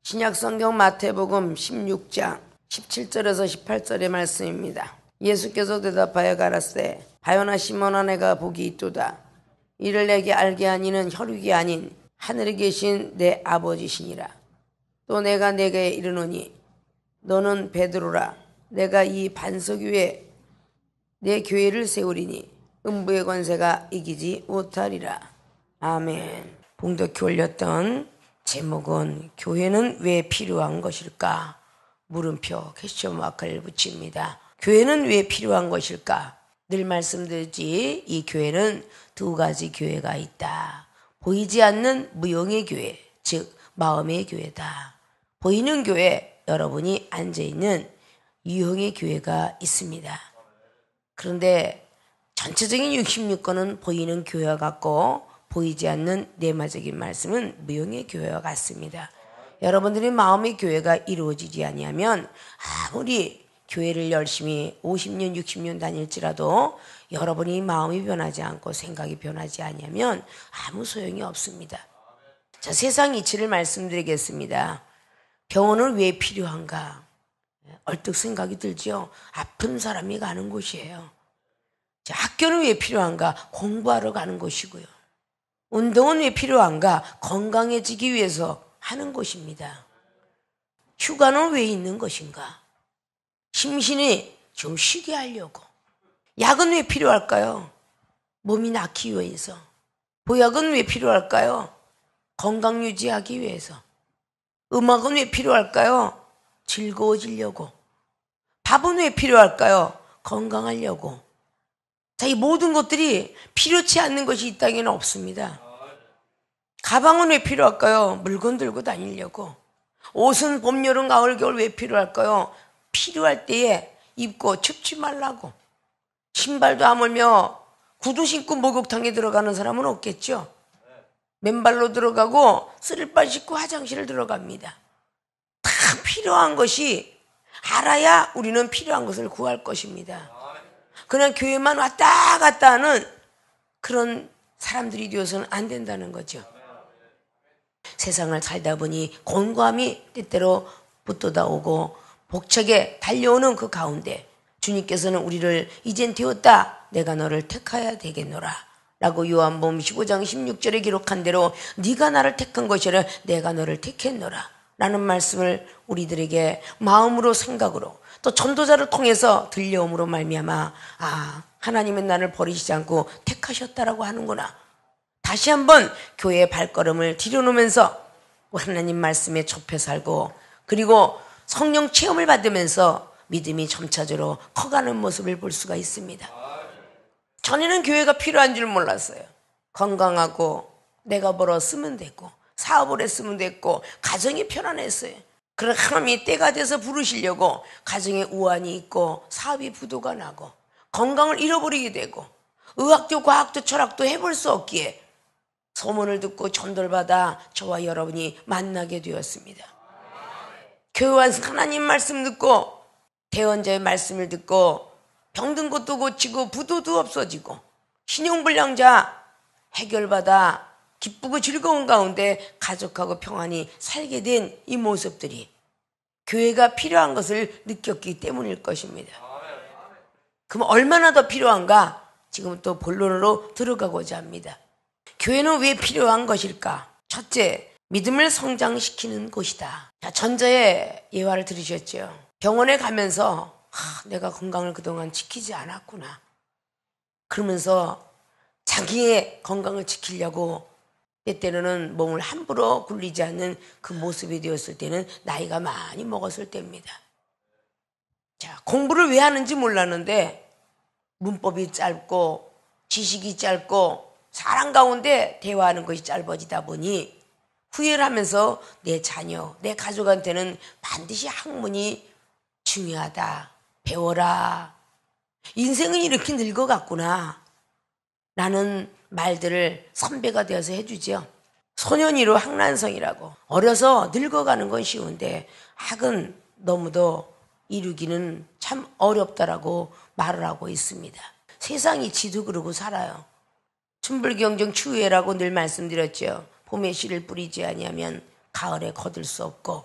신약성경 마태복음 16장 17절에서 18절의 말씀입니다. 예수께서 대답하여 가라사대 바요나 시몬아 내가 복이 있도다. 이를 내게 알게 한 이는 혈육이 아닌 하늘에 계신 내 아버지시니라. 또 내가 내게 이르노니 너는 베드로라. 내가 이 반석 위에 내 교회를 세우리니 음부의 권세가 이기지 못하리라. 아멘. 봉독해 올렸던 제목은 교회는 왜 필요한 것일까? 물음표 퀘스천 마크를 붙입니다. 교회는 왜 필요한 것일까? 늘 말씀드렸지 이 교회는 두 가지 교회가 있다. 보이지 않는 무용의 교회, 즉 마음의 교회다. 보이는 교회, 여러분이 앉아있는 유형의 교회가 있습니다. 그런데 전체적인 66권은 보이는 교회와 같고 보이지 않는 내마적인 말씀은 무용의 교회와 같습니다. 여러분들의 마음의 교회가 이루어지지 아니하면 아무리 교회를 열심히 50년, 60년 다닐지라도 여러분이 마음이 변하지 않고 생각이 변하지 아니하면 아무 소용이 없습니다. 자, 세상 이치를 말씀드리겠습니다. 병원은 왜 필요한가? 얼뜻 생각이 들죠? 아픈 사람이 가는 곳이에요. 자, 학교는 왜 필요한가? 공부하러 가는 곳이고요. 운동은 왜 필요한가? 건강해지기 위해서 하는 것입니다. 휴가는 왜 있는 것인가? 심신이 좀 쉬게 하려고. 약은 왜 필요할까요? 몸이 낫기 위해서. 보약은 왜 필요할까요? 건강 유지하기 위해서. 음악은 왜 필요할까요? 즐거워지려고. 밥은 왜 필요할까요? 건강하려고. 자, 이 모든 것들이 필요치 않는 것이 이 땅에는 없습니다. 가방은 왜 필요할까요? 물건 들고 다니려고. 옷은 봄, 여름, 가을, 겨울 왜 필요할까요? 필요할 때에 입고 춥지 말라고. 신발도 하물며 구두 신고 목욕탕에 들어가는 사람은 없겠죠. 맨발로 들어가고 쓰리발 신고 화장실을 들어갑니다. 다 필요한 것이 알아야 우리는 필요한 것을 구할 것입니다. 그냥 교회만 왔다 갔다 하는 그런 사람들이 되어서는 안 된다는 거죠. 세상을 살다 보니 곤고함이 때때로 붙돋아 오고 복차게 달려오는 그 가운데 주님께서는 우리를 이젠 되었다. 내가 너를 택하여야 되겠노라. 라고 요한복음 15장 16절에 기록한 대로 네가 나를 택한 것이라 내가 너를 택했노라. 라는 말씀을 우리들에게 마음으로 생각으로 또 전도자를 통해서 들려옴으로 말미암아 하나님은 나를 버리시지 않고 택하셨다라고 하는구나. 다시 한번 교회의 발걸음을 들여놓으면서 하나님 말씀에 좁혀 살고 그리고 성령 체험을 받으면서 믿음이 점차적으로 커가는 모습을 볼 수가 있습니다. 전에는 교회가 필요한 줄 몰랐어요. 건강하고 내가 벌어 쓰면 됐고 사업을 했으면 됐고 가정이 편안했어요. 그런 하나님이 때가 돼서 부르시려고 가정에 우환이 있고 사업이 부도가 나고 건강을 잃어버리게 되고 의학도 과학도 철학도 해볼 수 없기에 소문을 듣고 전도를 받아 저와 여러분이 만나게 되었습니다. 교회 와서 하나님 말씀 듣고 대언자의 말씀을 듣고 병든 것도 고치고 부도도 없어지고 신용불량자 해결받아 기쁘고 즐거운 가운데 가족하고 평안히 살게 된 이 모습들이 교회가 필요한 것을 느꼈기 때문일 것입니다. 그럼 얼마나 더 필요한가? 지금 또 본론으로 들어가고자 합니다. 교회는 왜 필요한 것일까? 첫째, 믿음을 성장시키는 곳이다. 자, 전자의 예화를 들으셨죠? 병원에 가면서 내가 건강을 그동안 지키지 않았구나. 그러면서 자기의 건강을 지키려고 때때로는 몸을 함부로 굴리지 않는 그 모습이 되었을 때는 나이가 많이 먹었을 때입니다. 자, 공부를 왜 하는지 몰랐는데 문법이 짧고 지식이 짧고 사람 가운데 대화하는 것이 짧아지다 보니 후회를 하면서 내 자녀, 내 가족한테는 반드시 학문이 중요하다. 배워라. 인생은 이렇게 늙어갔구나. 라는 말들을 선배가 되어서 해주죠. 소년이로 학난성이라고. 어려서 늙어가는 건 쉬운데 학은 너무도 이루기는 참 어렵다라고 말을 하고 있습니다. 세상이 지도 그러고 살아요. 춘불경정 추후회라고 늘 말씀드렸죠. 봄에 씨를 뿌리지 아니하면 가을에 거둘 수 없고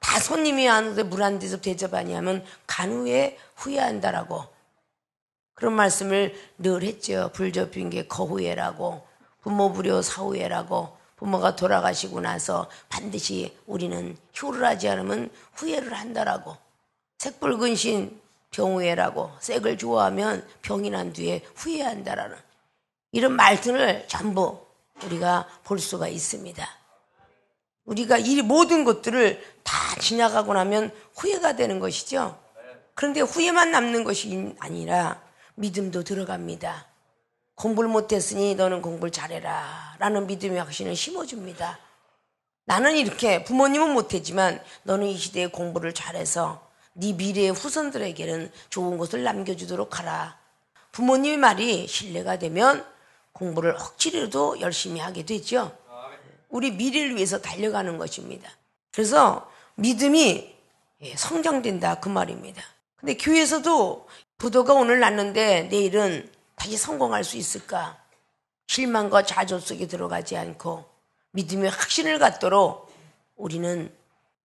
다 손님이 왔는데 물 한 대접 대접 아니하면 간 후에 후회한다라고 그런 말씀을 늘 했죠. 불접힌 게 거후회라고, 부모 불효 사후회라고. 부모가 돌아가시고 나서 반드시 우리는 효를 하지 않으면 후회를 한다라고. 색불근신 병후회라고. 색을 좋아하면 병이 난 뒤에 후회한다라는 이런 말들을 전부 우리가 볼 수가 있습니다. 우리가 이 모든 것들을 다 지나가고 나면 후회가 되는 것이죠. 그런데 후회만 남는 것이 아니라 믿음도 들어갑니다. 공부를 못했으니 너는 공부를 잘해라 라는 믿음의 확신을 심어줍니다. 나는 이렇게 부모님은 못했지만 너는 이 시대에 공부를 잘해서 네 미래의 후손들에게는 좋은 것을 남겨주도록 하라. 부모님의 말이 신뢰가 되면 공부를 억지로도 열심히 하게 되죠. 우리 미래를 위해서 달려가는 것입니다. 그래서 믿음이 성장된다 그 말입니다. 근데 교회에서도 부도가 오늘 났는데 내일은 다시 성공할 수 있을까? 실망과 좌절 속에 들어가지 않고 믿음의 확신을 갖도록 우리는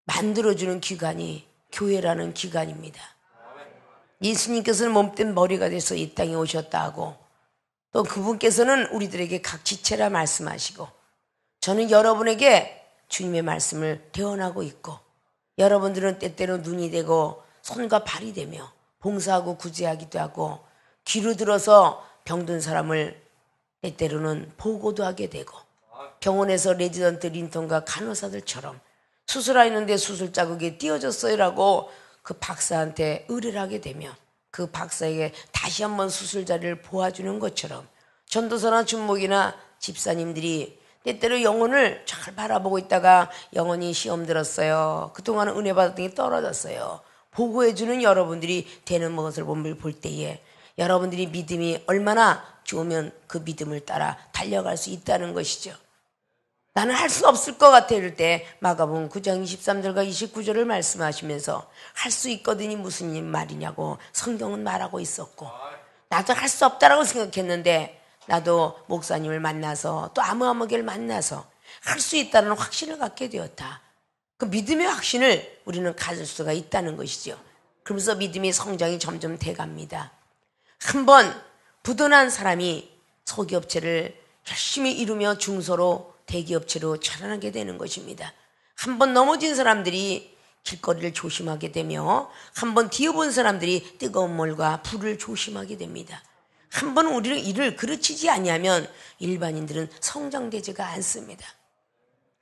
만들어주는 기관이 교회라는 기관입니다. 예수님께서는 몸된 머리가 돼서 이 땅에 오셨다 하고 또 그분께서는 우리들에게 각 지체라 말씀하시고 저는 여러분에게 주님의 말씀을 대언하고 있고 여러분들은 때때로 눈이 되고 손과 발이 되며 봉사하고 구제하기도 하고 귀로 들어서 병든 사람을 때때로는 보고도 하게 되고 병원에서 레지던트 린턴과 간호사들처럼 수술하는데 수술 자국이 띄어졌어요라고 그 박사한테 의뢰를 하게 되며 그 박사에게 다시 한번 수술 자리를 보아주는 것처럼 전도사나 준목이나 집사님들이 때때로 영혼을 잘 바라보고 있다가 영혼이 시험 들었어요. 그동안 은혜 받았던 게 떨어졌어요. 보고해주는 여러분들이 되는 것을 볼 때에 여러분들이 믿음이 얼마나 좋으면 그 믿음을 따라 달려갈 수 있다는 것이죠. 나는 할 수 없을 것 같아 이럴 때 마가복음 9장 23절과 29절을 말씀하시면서 할 수 있거든이 무슨 말이냐고 성경은 말하고 있었고 나도 할 수 없다라고 생각했는데 나도 목사님을 만나서 또 아무개를 만나서 할 수 있다는 확신을 갖게 되었다. 그 믿음의 확신을 우리는 가질 수가 있다는 것이죠. 그러면서 믿음의 성장이 점점 돼갑니다. 한번 부도난 사람이 소기업체를 열심히 이루며 중소로 대기업체로 자라나게 되는 것입니다. 한번 넘어진 사람들이 길거리를 조심하게 되며 한번 뛰어본 사람들이 뜨거운 물과 불을 조심하게 됩니다. 한번 우리는 이를 그르치지 아니하면 일반인들은 성장되지가 않습니다.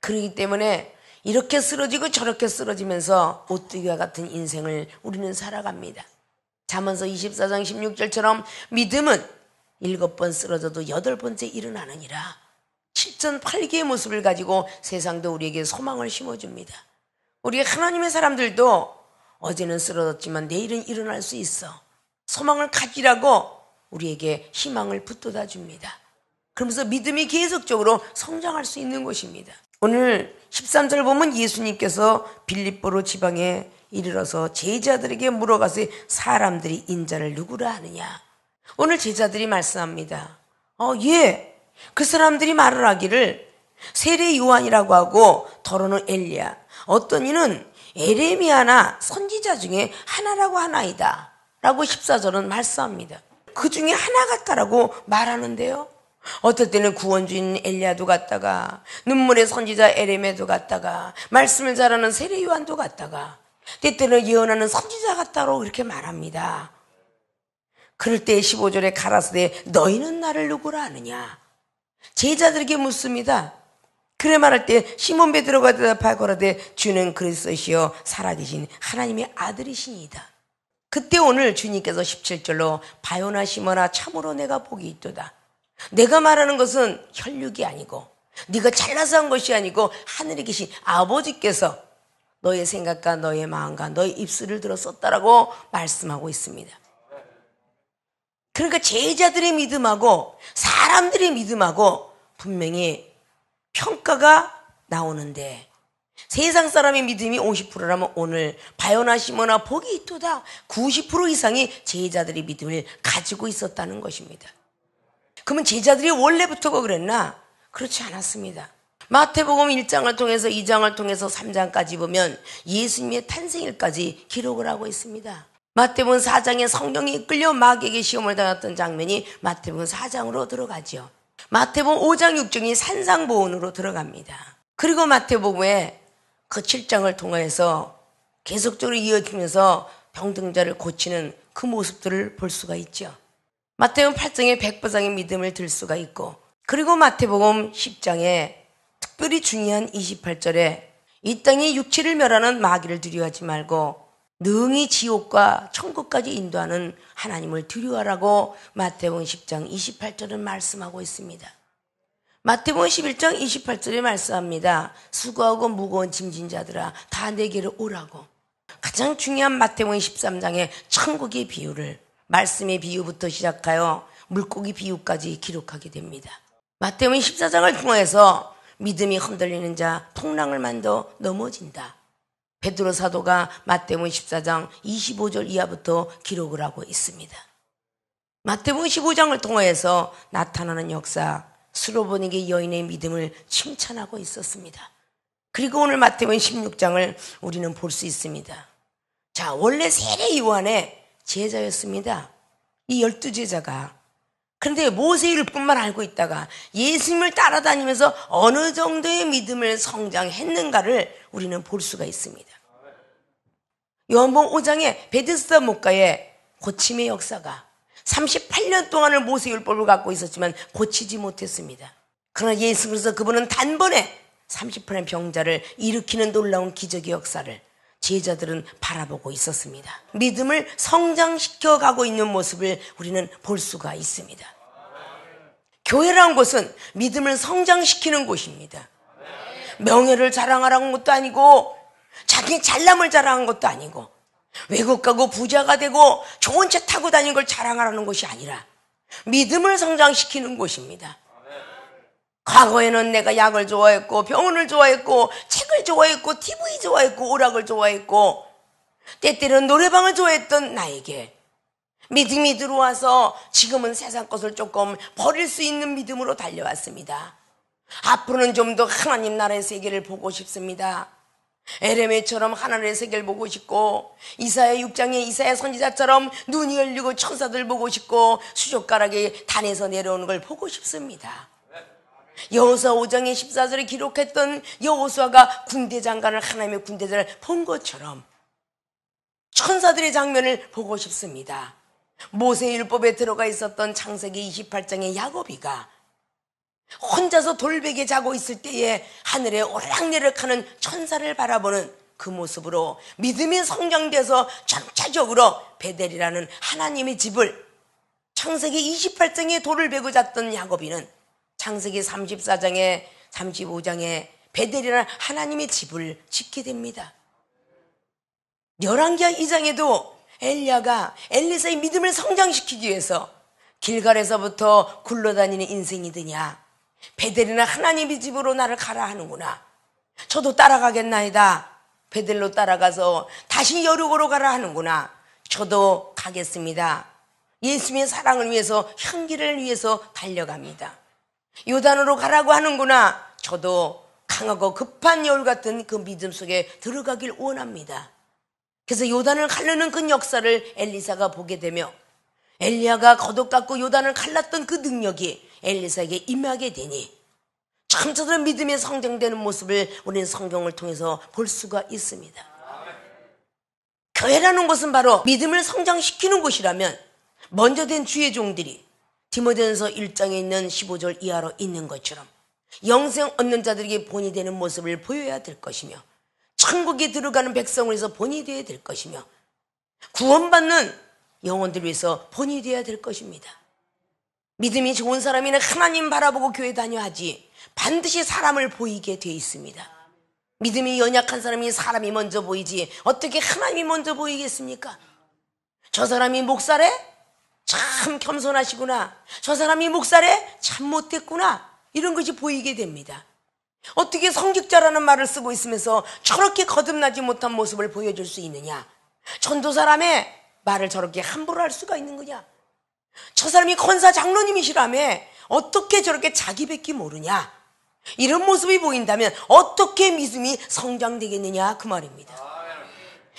그렇기 때문에 이렇게 쓰러지고 저렇게 쓰러지면서 오뚜기와 같은 인생을 우리는 살아갑니다. 잠언서 24장 16절처럼 믿음은 7번 쓰러져도 8번째 일어나느니라. 7전 8기의 모습을 가지고 세상도 우리에게 소망을 심어줍니다. 우리 하나님의 사람들도 어제는 쓰러졌지만 내일은 일어날 수 있어. 소망을 가지라고 우리에게 희망을 붙돋아 줍니다. 그러면서 믿음이 계속적으로 성장할 수 있는 것입니다. 오늘 13절 보면 예수님께서 빌립보로 지방에 이르러서 제자들에게 물어가서 사람들이 인자를 누구라 하느냐. 오늘 제자들이 말씀합니다. 그 사람들이 말을 하기를 세례 요한이라고 하고 더러는 엘리야, 어떤 이는 에레미야나 선지자 중에 하나라고 하나이다 라고 14절은 말씀합니다. 그 중에 하나 같다라고 말하는데요. 어떨 때는 구원주인 엘리야도 같다가 눈물의 선지자 에레미야도 같다가 말씀을 잘하는 세례 요한도 같다가 때때는 예언하는 선지자 같다고 그렇게 말합니다. 그럴 때 15절에 가라사대 너희는 나를 누구라 하느냐. 제자들에게 묻습니다. 그래 말할 때 시몬 베드로가 대답하거라되 주는 그리스도시요 살아계신 하나님의 아들이시니이다. 그때 오늘 주님께서 17절로 바요나 시몬아 참으로 내가 복이 있도다. 내가 말하는 것은 혈육이 아니고 네가 잘나서 한 것이 아니고 하늘에 계신 아버지께서 너의 생각과 너의 마음과 너의 입술을 들어 썼다라고 말씀하고 있습니다. 그러니까 제자들의 믿음하고 사람들의 믿음하고 분명히 평가가 나오는데 세상 사람의 믿음이 50%라면 오늘 바요나 시몬아 복이 있도다. 90% 이상이 제자들의 믿음을 가지고 있었다는 것입니다. 그러면 제자들이 원래부터가 그랬나? 그렇지 않았습니다. 마태복음 1장을 통해서 2장을 통해서 3장까지 보면 예수님의 탄생일까지 기록을 하고 있습니다. 마태복음 4장에 성령이 이끌려 마귀에게 시험을 당했던 장면이 마태복음 4장으로 들어가죠. 마태복음 5장 6장이 산상보훈으로 들어갑니다. 그리고 마태복음에 그 7장을 통해서 계속적으로 이어지면서 병등자를 고치는 그 모습들을 볼 수가 있죠. 마태복음 8장에 백부장의 믿음을 들 수가 있고, 그리고 마태복음 10장에 특별히 중요한 28절에 이 땅의 육체를 멸하는 마귀를 두려워하지 말고 능히 지옥과 천국까지 인도하는 하나님을 두려워하라고 마태복음 10장 28절은 말씀하고 있습니다. 마태복음 11장 28절에 말씀합니다. 수고하고 무거운 짐진 자들아 다 내게로 오라고. 가장 중요한 마태복음 13장의 천국의 비유를 말씀의 비유부터 시작하여 물고기 비유까지 기록하게 됩니다. 마태복음 14장을 통해서 믿음이 흔들리는 자 풍랑을 만도 넘어진다. 베드로 사도가 마태복음 14장 25절 이하부터 기록을 하고 있습니다. 마태복음 15장을 통해서 나타나는 역사, 수로보니게 여인의 믿음을 칭찬하고 있었습니다. 그리고 오늘 마태복음 16장을 우리는 볼 수 있습니다. 자, 원래 세례 요한의 제자였습니다. 이 12제자가. 그런데 모세율뿐만 알고 있다가 예수님을 따라다니면서 어느 정도의 믿음을 성장했는가를 우리는 볼 수가 있습니다. 요한복음 5장에 베데스다 목가의 고침의 역사가 38년 동안을 모세율법을 갖고 있었지만 고치지 못했습니다. 그러나 예수 그리스도 그분은 단번에 38년 병자를 일으키는 놀라운 기적의 역사를 제자들은 바라보고 있었습니다. 믿음을 성장시켜 가고 있는 모습을 우리는 볼 수가 있습니다. 교회라는 곳은 믿음을 성장시키는 곳입니다. 명예를 자랑하라는 것도 아니고 자기 잘남을 자랑하는 것도 아니고 외국 가고 부자가 되고 좋은 차 타고 다니는 걸 자랑하라는 것이 아니라 믿음을 성장시키는 곳입니다. 과거에는 내가 약을 좋아했고 병원을 좋아했고 책을 좋아했고 TV 좋아했고 오락을 좋아했고 때때로는 노래방을 좋아했던 나에게 믿음이 들어와서 지금은 세상 것을 조금 버릴 수 있는 믿음으로 달려왔습니다. 앞으로는 좀 더 하나님 나라의 세계를 보고 싶습니다. 에레미야처럼 하나님의 세계를 보고 싶고 이사야 6장의 이사야 선지자처럼 눈이 열리고 천사들 보고 싶고 수족가락이 단에서 내려오는 걸 보고 싶습니다. 여호수아 5장의 14절에 기록했던 여호수아가 군대장관을 하나님의 군대장을 본 것처럼 천사들의 장면을 보고 싶습니다. 모세율법에 들어가 있었던 창세기 28장의 야곱이가 혼자서 돌베개 자고 있을 때에 하늘에 오락내락하는 천사를 바라보는 그 모습으로 믿음이 성장돼서 전체적으로 베델이라는 하나님의 집을 창세기 28장에 돌을 베고 잤던 야곱이는 창세기 34장에 35장에 베델이라는 하나님의 집을 짓게 됩니다. 열왕기하 2장에도 엘리야가 엘리사의 믿음을 성장시키기 위해서 길갈에서부터 굴러다니는 인생이 드냐 베델이나 하나님의 집으로 나를 가라 하는구나. 저도 따라가겠나이다. 베델로 따라가서 다시 여리고로 가라 하는구나. 저도 가겠습니다. 예수님의 사랑을 위해서 향기를 위해서 달려갑니다. 요단으로 가라고 하는구나. 저도 강하고 급한 여울 같은 그 믿음 속에 들어가길 원합니다. 그래서 요단을 가르는 그 역사를 엘리사가 보게 되며 엘리야가 겉옷 깎고 요단을 갈랐던 그 능력이 엘리사에게 임하게 되니 참저들 믿음의 성장되는 모습을 우리는 성경을 통해서 볼 수가 있습니다. 교회라는 것은 바로 믿음을 성장시키는 곳이라면 먼저 된 주의 종들이 디모데전서 1장에 있는 15절 이하로 있는 것처럼 영생 얻는 자들에게 본이 되는 모습을 보여야 될 것이며 천국에 들어가는 백성을 위해서 본이 되어야 될 것이며 구원받는 영혼들을 위해서 본이 되어야 될 것입니다. 믿음이 좋은 사람이는 하나님 바라보고 교회 다녀야지 반드시 사람을 보이게 되어 있습니다. 믿음이 연약한 사람이 사람이 먼저 보이지 어떻게 하나님이 먼저 보이겠습니까? 저 사람이 목사래? 참 겸손하시구나. 저 사람이 목사래? 참 못됐구나. 이런 것이 보이게 됩니다. 어떻게 성직자라는 말을 쓰고 있으면서 저렇게 거듭나지 못한 모습을 보여줄 수 있느냐? 전도사람의 말을 저렇게 함부로 할 수가 있는 거냐? 저 사람이 권사 장로님이시라며 어떻게 저렇게 자기 뱉기 모르냐? 이런 모습이 보인다면 어떻게 믿음이 성장되겠느냐 그 말입니다.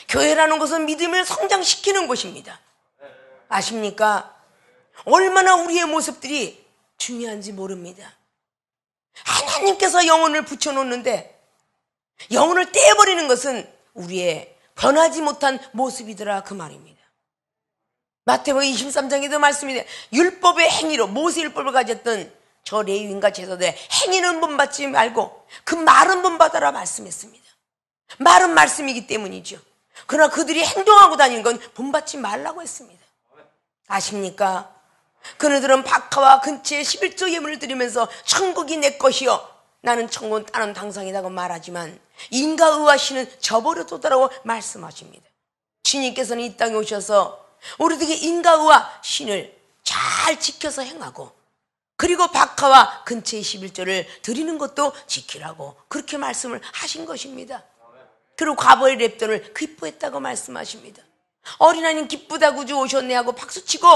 교회라는 것은 믿음을 성장시키는 곳입니다. 아십니까? 얼마나 우리의 모습들이 중요한지 모릅니다. 하나님께서 영혼을 붙여놓는데 영혼을 떼어버리는 것은 우리의 변하지 못한 모습이더라 그 말입니다. 마태복음 23장에도 말씀이 돼 율법의 행위로 모세 율법을 가졌던 저 레위인과 제사장의 행위는 본받지 말고 그 말은 본받아라 말씀했습니다. 말은 말씀이기 때문이죠. 그러나 그들이 행동하고 다니는 건 본받지 말라고 했습니다. 아십니까? 그들은 박하와 근처에 11조 예물을 드리면서 천국이 내 것이요 나는 천국은 다른 당상이라고 말하지만 인과 의와 신은 저버려두더라고 말씀하십니다. 주님께서는 이 땅에 오셔서 우리들에게 인과 의와 신을 잘 지켜서 행하고 그리고 박하와 근처의 11조를 드리는 것도 지키라고 그렇게 말씀을 하신 것입니다. 그리고 과거의 랩돈을 기뻐했다고 말씀하십니다. 어린 하나님 기쁘다고 주 오셨네 하고 박수치고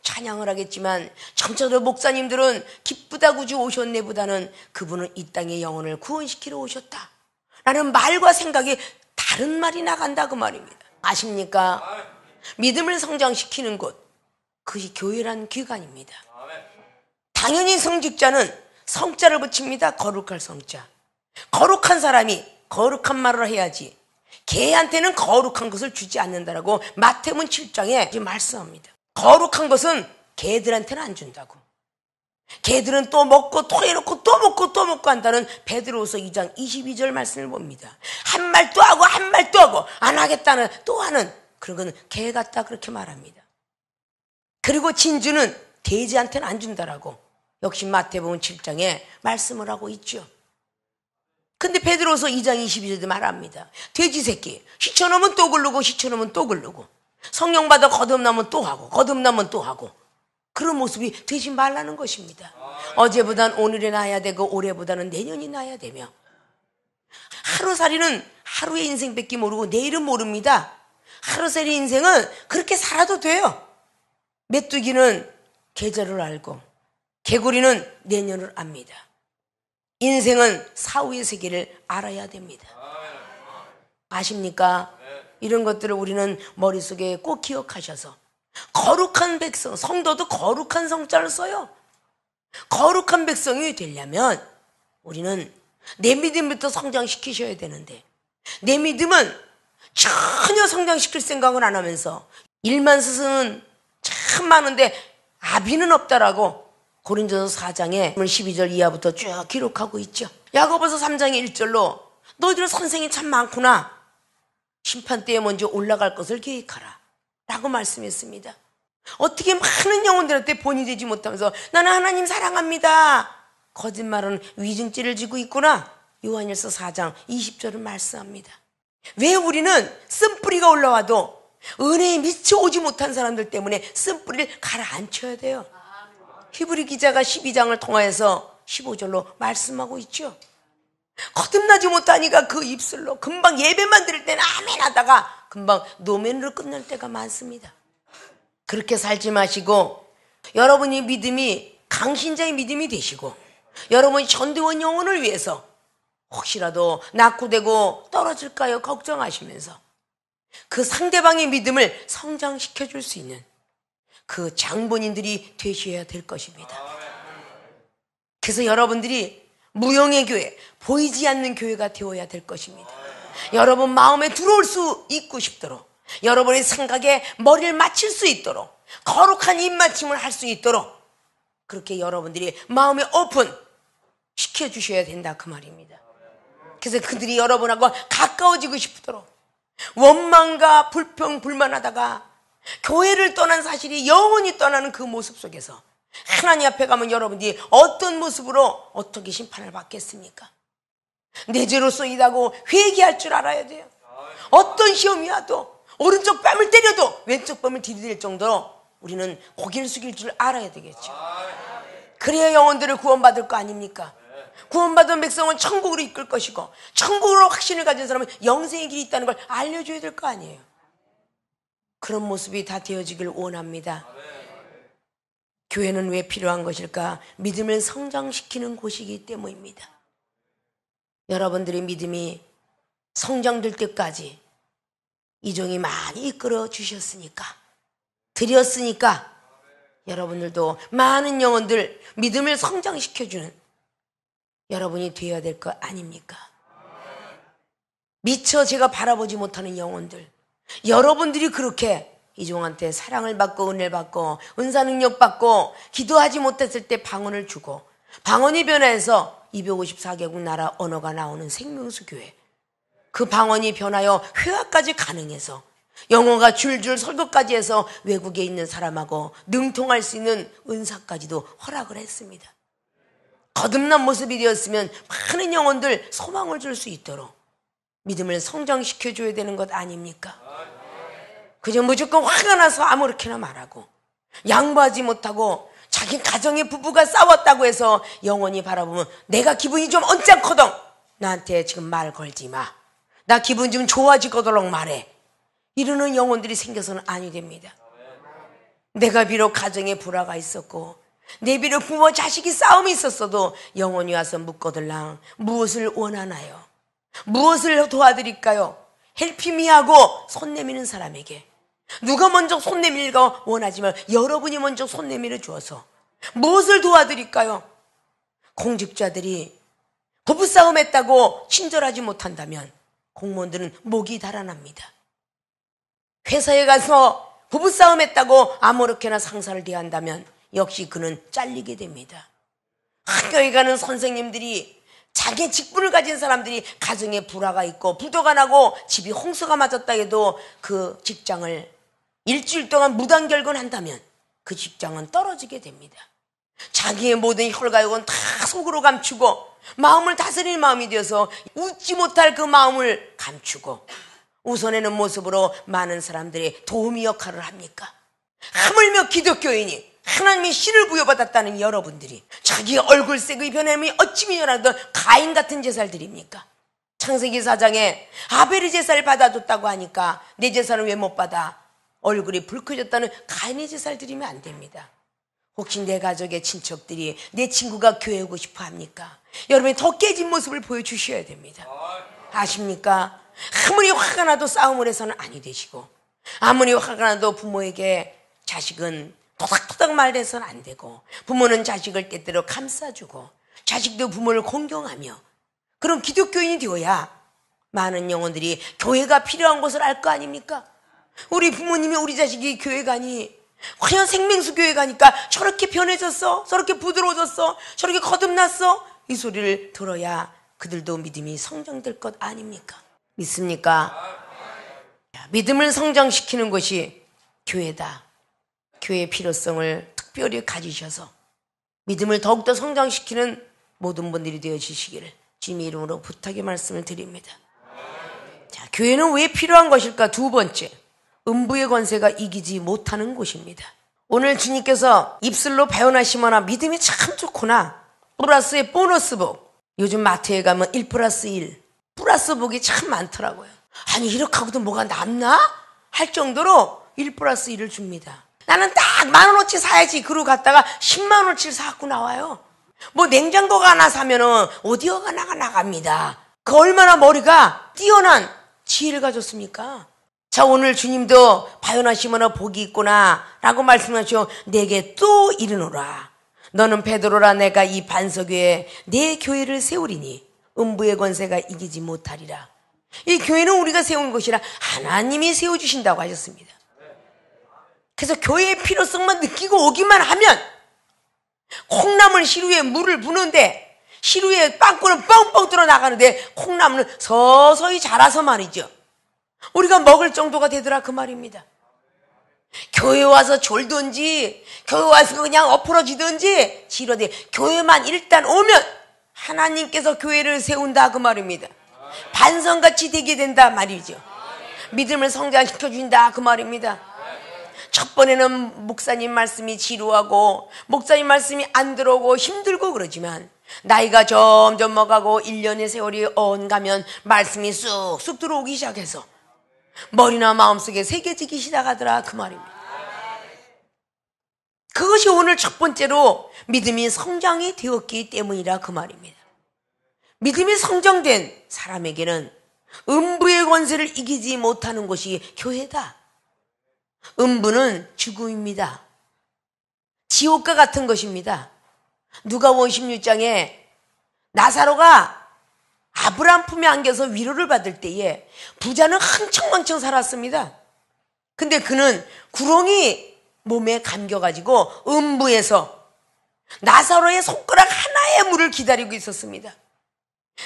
찬양을 하겠지만 점차로 목사님들은 기쁘다고 주 오셨네 보다는 그분은 이 땅의 영혼을 구원시키러 오셨다 라는 말과 생각이 다른 말이 나간다 그 말입니다. 아십니까? 믿음을 성장시키는 곳 그것이 교회란 기관입니다. 당연히 성직자는 성자를 붙입니다. 거룩할 성자. 거룩한 사람이 거룩한 말을 해야지 개한테는 거룩한 것을 주지 않는다라고 마태복음 7장에 말씀합니다. 거룩한 것은 개들한테는 안 준다고. 개들은 또 먹고 토해놓고 또 먹고 또 먹고 한다는 베드로후서 2장 22절 말씀을 봅니다. 한 말 또 하고 한 말 또 하고 안 하겠다는 또 하는 그런 건 개 같다 그렇게 말합니다. 그리고 진주는 돼지한테는 안 준다라고 역시 마태복음 7장에 말씀을 하고 있죠. 근데 베드로후서 2장 22절도 말합니다. 돼지 새끼 시쳐놓으면 또 굴르고 시쳐놓으면 또 굴르고 성령 받아 거듭나면 또 하고 거듭나면 또 하고 그런 모습이 되지 말라는 것입니다. 어제보단 오늘이 나야 되고 올해보다는 내년이 나야 되며 하루살이는 하루의 인생밖에 모르고 내일은 모릅니다. 하루살이 인생은 그렇게 살아도 돼요. 메뚜기는 계절을 알고 개구리는 내년을 압니다. 인생은 사후의 세계를 알아야 됩니다. 아십니까? 이런 것들을 우리는 머릿속에 꼭 기억하셔서 거룩한 백성, 성도도 거룩한 성자를 써요. 거룩한 백성이 되려면 우리는 내 믿음부터 성장시키셔야 되는데 내 믿음은 전혀 성장시킬 생각을 안 하면서 일만 스승은 참 많은데 아비는 없다라고 고린도서 4장에 12절 이하부터 쭉 기록하고 있죠. 야고보서 3장의 1절로 너희들 선생이 참 많구나. 심판 때에 먼저 올라갈 것을 계획하라 라고 말씀했습니다. 어떻게 많은 영혼들한테 본이 되지 못하면서 나는 하나님 사랑합니다. 거짓말은 위증죄를 지고 있구나. 요한일서 4장 20절을 말씀합니다. 왜 우리는 쓴뿌리가 올라와도 은혜에 미쳐오지 못한 사람들 때문에 쓴뿌리를 가라앉혀야 돼요. 히브리 기자가 12장을 통하여서 15절로 말씀하고 있죠. 거듭나지 못하니까 그 입술로 금방 예배만 드릴 때는 아멘 하다가 금방 노멘으로 끝날 때가 많습니다. 그렇게 살지 마시고 여러분이 믿음이 강신자의 믿음이 되시고 여러분이 전도원 영혼을 위해서 혹시라도 낙후되고 떨어질까요 걱정하시면서 그 상대방의 믿음을 성장시켜 줄 수 있는 그 장본인들이 되셔야 될 것입니다. 그래서 여러분들이 무용의 교회, 보이지 않는 교회가 되어야 될 것입니다. 여러분 마음에 들어올 수 있고 싶도록 여러분의 생각에 머리를 맞출 수 있도록 거룩한 입맞춤을 할 수 있도록 그렇게 여러분들이 마음에 오픈 시켜주셔야 된다 그 말입니다. 그래서 그들이 여러분하고 가까워지고 싶도록 원망과 불평 불만하다가 교회를 떠난 사실이 영원히 떠나는 그 모습 속에서 하나님 앞에 가면 여러분들이 어떤 모습으로 어떻게 심판을 받겠습니까? 내 죄로 쏘이다고 회개할 줄 알아야 돼요. 어떤 시험이 와도 오른쪽 뺨을 때려도 왼쪽 뺨을 디딜 정도로 우리는 고개를 숙일 줄 알아야 되겠죠. 그래야 영혼들을 구원받을 거 아닙니까? 구원받은 백성은 천국으로 이끌 것이고 천국으로 확신을 가진 사람은 영생의 길이 있다는 걸 알려줘야 될 거 아니에요. 그런 모습이 다 되어지길 원합니다. 교회는 왜 필요한 것일까? 믿음을 성장시키는 곳이기 때문입니다. 여러분들의 믿음이 성장될 때까지 이 종이 많이 이끌어 주셨으니까, 드렸으니까 여러분들도 많은 영혼들 믿음을 성장시켜주는 여러분이 되어야 될 것 아닙니까? 미처 제가 바라보지 못하는 영혼들, 여러분들이 그렇게 이 종한테 사랑을 받고 은혜를 받고 은사 능력 받고 기도하지 못했을 때 방언을 주고 방언이 변화해서 254개국 나라 언어가 나오는 생명수 교회, 그 방언이 변하여 회화까지 가능해서 영어가 줄줄 설교까지 해서 외국에 있는 사람하고 능통할 수 있는 은사까지도 허락을 했습니다. 거듭난 모습이 되었으면 많은 영혼들 소망을 줄 수 있도록 믿음을 성장시켜줘야 되는 것 아닙니까? 그저 무조건 화가 나서 아무렇게나 말하고 양보하지 못하고 자기 가정의 부부가 싸웠다고 해서 영원히 바라보면 내가 기분이 좀 언짢거든, 나한테 지금 말 걸지 마, 나 기분 좀 좋아지거도록 말해, 이러는 영혼들이 생겨서는 아니 됩니다. 내가 비록 가정에 불화가 있었고 내 비록 부모 자식이 싸움이 있었어도 영혼이 와서 묻거들랑 무엇을 원하나요? 무엇을 도와드릴까요? 헬피미하고 손 내미는 사람에게 누가 먼저 손 내밀까 원하지만 여러분이 먼저 손 내밀어 주어서 무엇을 도와드릴까요? 공직자들이 부부싸움 했다고 친절하지 못한다면 공무원들은 목이 달아납니다. 회사에 가서 부부싸움 했다고 아무렇게나 상사를 대한다면 역시 그는 잘리게 됩니다. 학교에 가는 선생님들이, 자기 직분을 가진 사람들이 가정에 불화가 있고 부도가 나고 집이 홍수가 맞았다 해도 그 직장을 일주일 동안 무단결근한다면 그 직장은 떨어지게 됩니다. 자기의 모든 혈가욕은 다 속으로 감추고 마음을 다스리는 마음이 되어서 웃지 못할 그 마음을 감추고 웃어내는 모습으로 많은 사람들이 도우미 역할을 합니까? 하물며 기독교인이 하나님의 신을 부여받았다는 여러분들이 자기 얼굴색의 변함이 어찌 미련하던 가인 같은 제사를 드립니까? 창세기 4장에 아벨의 제사를 받아줬다고 하니까 내 제사는 왜 못 받아? 얼굴이 붉혀졌다는 가인의 제사를 드리면 안 됩니다. 혹시 내 가족의 친척들이 내 친구가 교회 오고 싶어 합니까? 여러분이 더 깨진 모습을 보여주셔야 됩니다. 아십니까? 아무리 화가 나도 싸움을 해서는 아니 되시고, 아무리 화가 나도 부모에게 자식은 토닥토닥 말해서는 안 되고, 부모는 자식을 때때로 감싸주고 자식도 부모를 공경하며 그런 기독교인이 되어야 많은 영혼들이 교회가 필요한 것을 알 거 아닙니까? 우리 부모님이 우리 자식이 교회 가니, 과연 생명수 교회 가니까 저렇게 변해졌어, 저렇게 부드러워졌어, 저렇게 거듭났어, 이 소리를 들어야 그들도 믿음이 성장될 것 아닙니까? 믿습니까? 믿음을 성장시키는 것이 교회다. 교회의 필요성을 특별히 가지셔서 믿음을 더욱더 성장시키는 모든 분들이 되어주시기를 주님의 이름으로 부탁의 말씀을 드립니다. 자, 교회는 왜 필요한 것일까? 두 번째, 음부의 권세가 이기지 못하는 곳입니다. 오늘 주님께서 입술로 배워나시거나 믿음이 참 좋구나, 플러스의 보너스복, 요즘 마트에 가면 1+1 플러스복이 참 많더라고요. 아니 이렇게 하고도 뭐가 남나? 할 정도로 1+1을 줍니다. 나는 딱 10,000원어치 사야지 그러고 갔다가 100,000원어치를 사갖고 나와요. 뭐 냉장고가 하나 사면은 오디오가 나갑니다. 그 얼마나 머리가 뛰어난 지혜를 가졌습니까? 자, 오늘 주님도 바요나시모나 복이 있구나 라고 말씀하시오. 내게 또 이르노라, 너는 베드로라, 내가 이 반석 위에 내 교회를 세우리니 음부의 권세가 이기지 못하리라. 이 교회는 우리가 세운 것이라 하나님이 세워주신다고 하셨습니다. 그래서 교회의 필요성만 느끼고 오기만 하면, 콩나물 시루에 물을 부는데 시루에 빵꾸는 뻥뻥 뚫어 나가는데 콩나물은 서서히 자라서 말이죠, 우리가 먹을 정도가 되더라 그 말입니다. 교회 와서 졸든지 교회 와서 그냥 엎어지든지 지러대 교회만 일단 오면 하나님께서 교회를 세운다 그 말입니다. 반성같이 되게 된다 말이죠. 믿음을 성장시켜 준다 그 말입니다. 첫 번에는 목사님 말씀이 지루하고 목사님 말씀이 안 들어오고 힘들고 그러지만 나이가 점점 먹어가고 1년의 세월이 가면 말씀이 쑥쑥 들어오기 시작해서 머리나 마음속에 새겨지기 시작하더라 그 말입니다. 그것이 오늘 첫 번째로 믿음이 성장이 되었기 때문이라 그 말입니다. 믿음이 성장된 사람에게는 음부의 권세를 이기지 못하는 곳이 교회다. 음부는 죽음입니다. 지옥과 같은 것입니다. 누가복음 16장에 나사로가 아브라함 품에 안겨서 위로를 받을 때에 부자는 흥청망청 살았습니다. 근데 그는 구렁이 몸에 감겨가지고 음부에서 나사로의 손가락 하나의 물을 기다리고 있었습니다.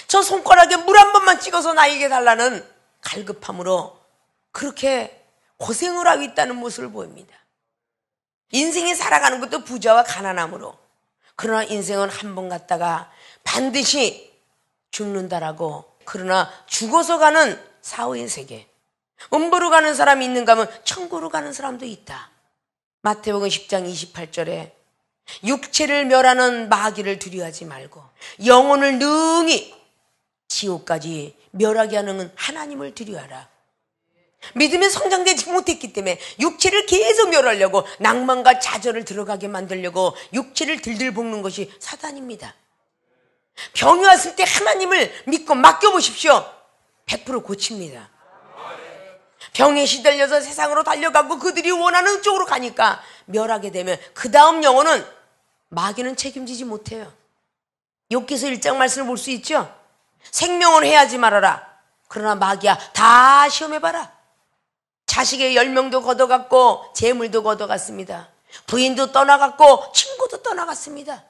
저 손가락에 물 한 번만 찍어서 나에게 달라는 갈급함으로 그렇게 고생을 하고 있다는 모습을 보입니다. 인생이 살아가는 것도 부자와 가난함으로, 그러나 인생은 한 번 갔다가 반드시 죽는다라고. 그러나 죽어서 가는 사후의 세계, 음부로 가는 사람이 있는가 하면 천국으로 가는 사람도 있다. 마태복음 10장 28절에 육체를 멸하는 마귀를 두려워하지 말고 영혼을 능히 지옥까지 멸하게 하는 하나님을 두려워하라. 믿음에 성장되지 못했기 때문에 육체를 계속 멸하려고, 낭만과 좌절을 들어가게 만들려고 육체를 들들 볶는 것이 사단입니다. 병이 왔을 때 하나님을 믿고 맡겨보십시오. 100% 고칩니다. 병에 시달려서 세상으로 달려가고 그들이 원하는 쪽으로 가니까 멸하게 되면 그 다음 영혼은 마귀는 책임지지 못해요. 욥기서 1장 말씀을 볼 수 있죠. 생명은 해하지 말아라. 그러나 마귀야, 다 시험해봐라. 자식의 10명도 걷어갔고 재물도 걷어갔습니다. 부인도 떠나갔고 친구도 떠나갔습니다.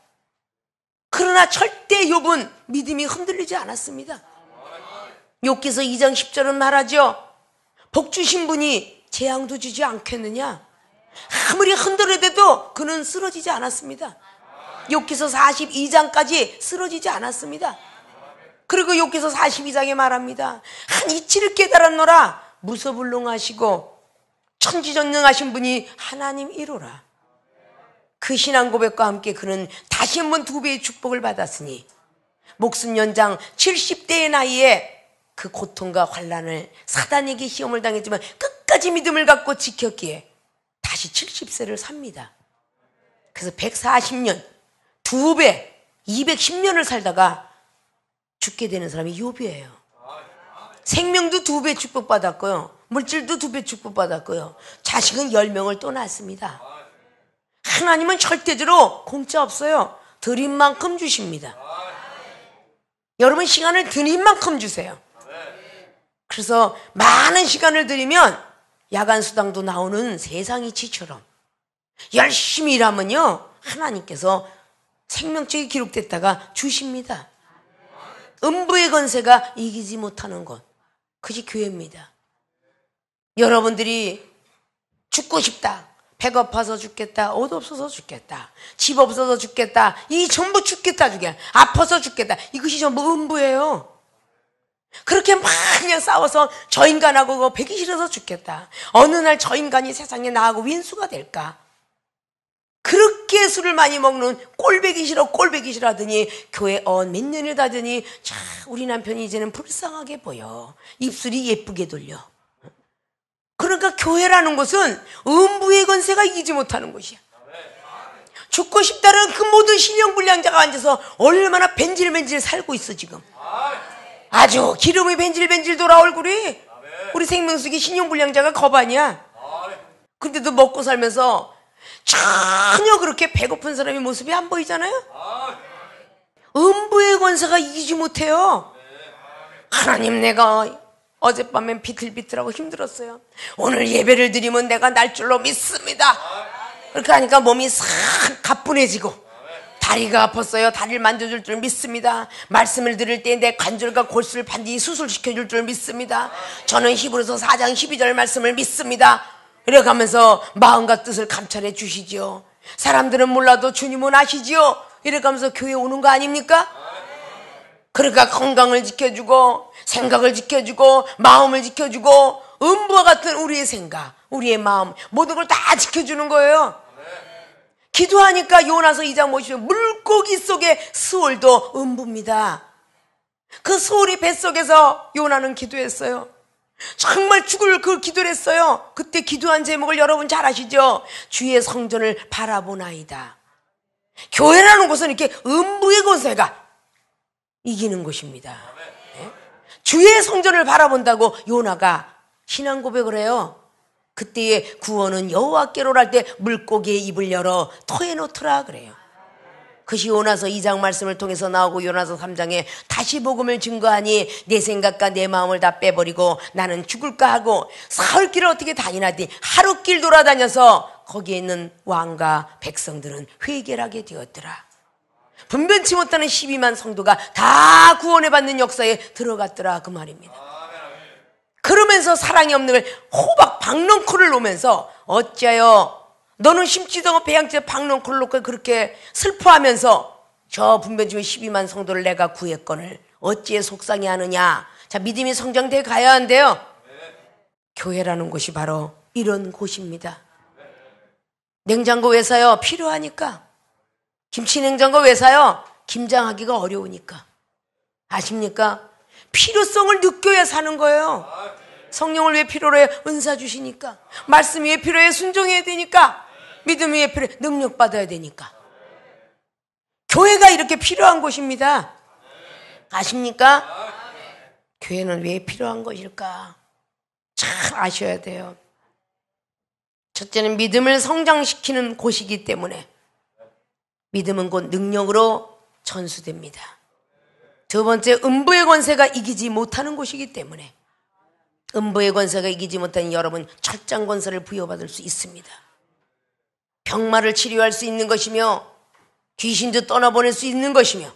그러나 절대 욥은 믿음이 흔들리지 않았습니다. 욥기서 2장 10절은 말하죠. 복 주신 분이 재앙도 주지 않겠느냐. 아무리 흔들어대도 그는 쓰러지지 않았습니다. 욥기서 42장까지 쓰러지지 않았습니다. 그리고 욥기서 42장에 말합니다. 한 이치를 깨달았노라. 무서불능하시고 천지전능하신 분이 하나님이로라. 그 신앙 고백과 함께 그는 다시 한번 2배의 축복을 받았으니 목숨 연장 70대의 나이에 그 고통과 환난을, 사단에게 시험을 당했지만 끝까지 믿음을 갖고 지켰기에 다시 70세를 삽니다. 그래서 140년, 2배, 210년을 살다가 죽게 되는 사람이 욥이에요. 생명도 2배 축복받았고요, 물질도 2배 축복받았고요, 자식은 10명을 또 낳습니다. 하나님은 절대적으로 공짜 없어요. 드린 만큼 주십니다. 여러분, 시간을 드린 만큼 주세요. 그래서 많은 시간을 드리면 야간 수당도 나오는 세상이치처럼 열심히 일하면요, 하나님께서 생명책이 기록됐다가 주십니다. 음부의 권세가 이기지 못하는 것, 그것이 교회입니다. 여러분들이 죽고 싶다, 배고파서 죽겠다, 옷 없어서 죽겠다, 집 없어서 죽겠다, 이 전부 죽겠다, 아파서 죽겠다, 이것이 전부 음부예요. 그렇게 막 그냥 싸워서 저 인간하고 배기 싫어서 죽겠다, 어느 날 저 인간이 세상에 나하고 윈수가 될까, 그렇게 술을 많이 먹는 꼴배기 싫어 하더니 교회 몇 년을 다더니 자, 우리 남편이 이제는 불쌍하게 보여, 입술이 예쁘게 돌려. 그러니까 교회라는 것은 음부의 권세가 이기지 못하는 곳이야. 죽고 싶다는 그 모든 신령불량자가 앉아서 얼마나 벤질벤질 살고 있어. 지금 아주 기름이 벤질벤질 돌아 얼굴이. 우리 생명수기 신령불량자가 겁아니야. 근데도 먹고 살면서 전혀 그렇게 배고픈 사람의 모습이 안 보이잖아요. 음부의 권세가 이기지 못해요. 하나님, 내가 어젯밤엔 비틀비틀하고 힘들었어요. 오늘 예배를 드리면 내가 날 줄로 믿습니다. 그렇게 하니까 몸이 싹 가뿐해지고 다리가 아팠어요. 다리를 만져줄 줄 믿습니다. 말씀을 들을 때 내 관절과 골수를 반드시 수술시켜줄 줄 믿습니다. 저는 히브리서 4장 12절 말씀을 믿습니다. 이래가면서 마음과 뜻을 감찰해 주시지요. 사람들은 몰라도 주님은 아시지요. 이래가면서 교회 오는 거 아닙니까? 그러니까 건강을 지켜주고 생각을 지켜주고 마음을 지켜주고 음부와 같은 우리의 생각, 우리의 마음, 모든 걸 다 지켜주는 거예요. 기도하니까 요나서 2장 보시면 물고기 속의 스올도 음부입니다. 그 스올이 뱃속에서 요나는 기도했어요. 정말 죽을 그 기도를 했어요. 그때 기도한 제목을 여러분 잘 아시죠? 주의 성전을 바라보나이다. 교회라는 곳은 이렇게 음부의 권세가 이기는 것입니다. 네? 주의 성전을 바라본다고 요나가 신앙 고백을 해요. 그때의 구원은 여호와께로 할 때 물고기의 입을 열어 토해 놓더라 그래요. 그것이 요나서 2장 말씀을 통해서 나오고 요나서 3장에 다시 복음을 증거하니 내 생각과 내 마음을 다 빼버리고 나는 죽을까 하고 사흘 길을 어떻게 다니나니 하루길 돌아다녀서 거기에 있는 왕과 백성들은 회개를 하게 되었더라. 분변치 못하는 12만 성도가 다 구원을 받는 역사에 들어갔더라 그 말입니다. 그러면서 사랑이 없는 걸 호박 박넝쿨을 놓으면서 어찌하여 너는 심지도 않고 배양째 박넝쿨을 놓고 그렇게 슬퍼하면서 저 분변치면 12만 성도를 내가 구했거늘 어찌에 속상해 하느냐. 자, 믿음이 성장돼 가야 한대요. 교회라는 곳이 바로 이런 곳입니다. 냉장고 왜 사요? 필요하니까. 김치 냉장고 왜 사요? 김장하기가 어려우니까. 아십니까? 필요성을 느껴야 사는 거예요. 성령을 왜 필요로 해요? 은사 주시니까. 말씀이 왜 필요해? 순종해야 되니까. 믿음이 왜 필요해? 능력 받아야 되니까. 교회가 이렇게 필요한 곳입니다. 아십니까? 교회는 왜 필요한 것일까? 잘 아셔야 돼요. 첫째는 믿음을 성장시키는 곳이기 때문에 믿음은 곧 능력으로 전수됩니다. 두 번째, 음부의 권세가 이기지 못하는 곳이기 때문에 음부의 권세가 이기지 못하는 여러분 철장 권세를 부여받을 수 있습니다. 병마를 치료할 수 있는 것이며 귀신도 떠나보낼 수 있는 것이며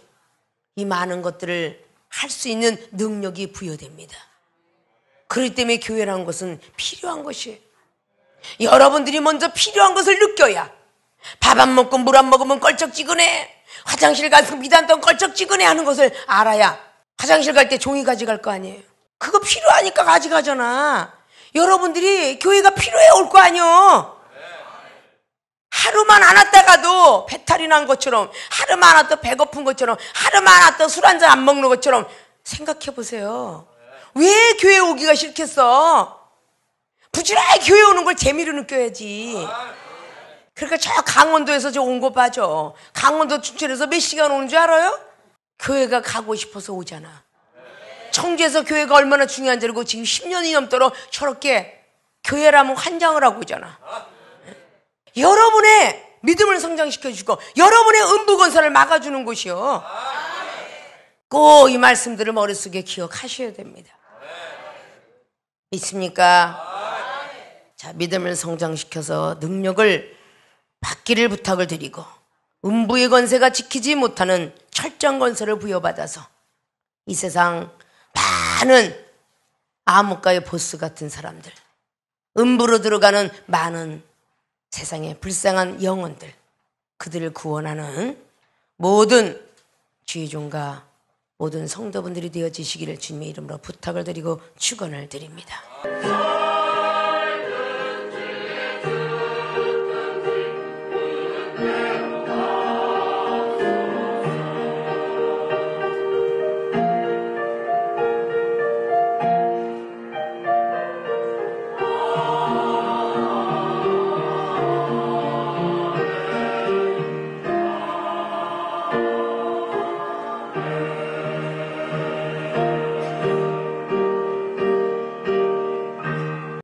이 많은 것들을 할 수 있는 능력이 부여됩니다. 그렇기 때문에 교회라는 것은 필요한 것이에요. 여러분들이 먼저 필요한 것을 느껴야 밥 안 먹고 물 안 먹으면 껄쩍지근해. 화장실 가서 미단던 껄쩍지근해 하는 것을 알아야 화장실 갈 때 종이 가져갈 거 아니에요. 그거 필요하니까 가져가잖아. 여러분들이 교회가 필요해 올 거 아니에요. 하루만 안 왔다가도 배탈이 난 것처럼 하루만 안 왔다 배고픈 것처럼 하루만 안 왔다 술 한잔 안 먹는 것처럼 생각해 보세요. 왜 교회 오기가 싫겠어? 부지런히 교회 오는 걸 재미로 느껴야지. 그러니까 저 강원도에서 저 온 거 봐줘. 강원도 춘천에서 몇 시간 오는 줄 알아요? 교회가 가고 싶어서 오잖아. 청주에서 교회가 얼마나 중요한 줄 알고 지금 10년이 넘도록 저렇게 교회라면 환장을 하고 오잖아. 여러분의 믿음을 성장시켜주고 여러분의 음부권세를 막아주는 곳이요. 꼭 이 말씀들을 머릿속에 기억하셔야 됩니다. 믿습니까? 자, 믿음을 성장시켜서 능력을 받기를 부탁을 드리고 음부의 권세가 지키지 못하는 철장 권세를 부여받아서 이 세상 많은 암흑가의 보스 같은 사람들, 음부로 들어가는 많은 세상의 불쌍한 영혼들, 그들을 구원하는 모든 주의종과 모든 성도분들이 되어지시기를 주님의 이름으로 부탁을 드리고 축원을 드립니다.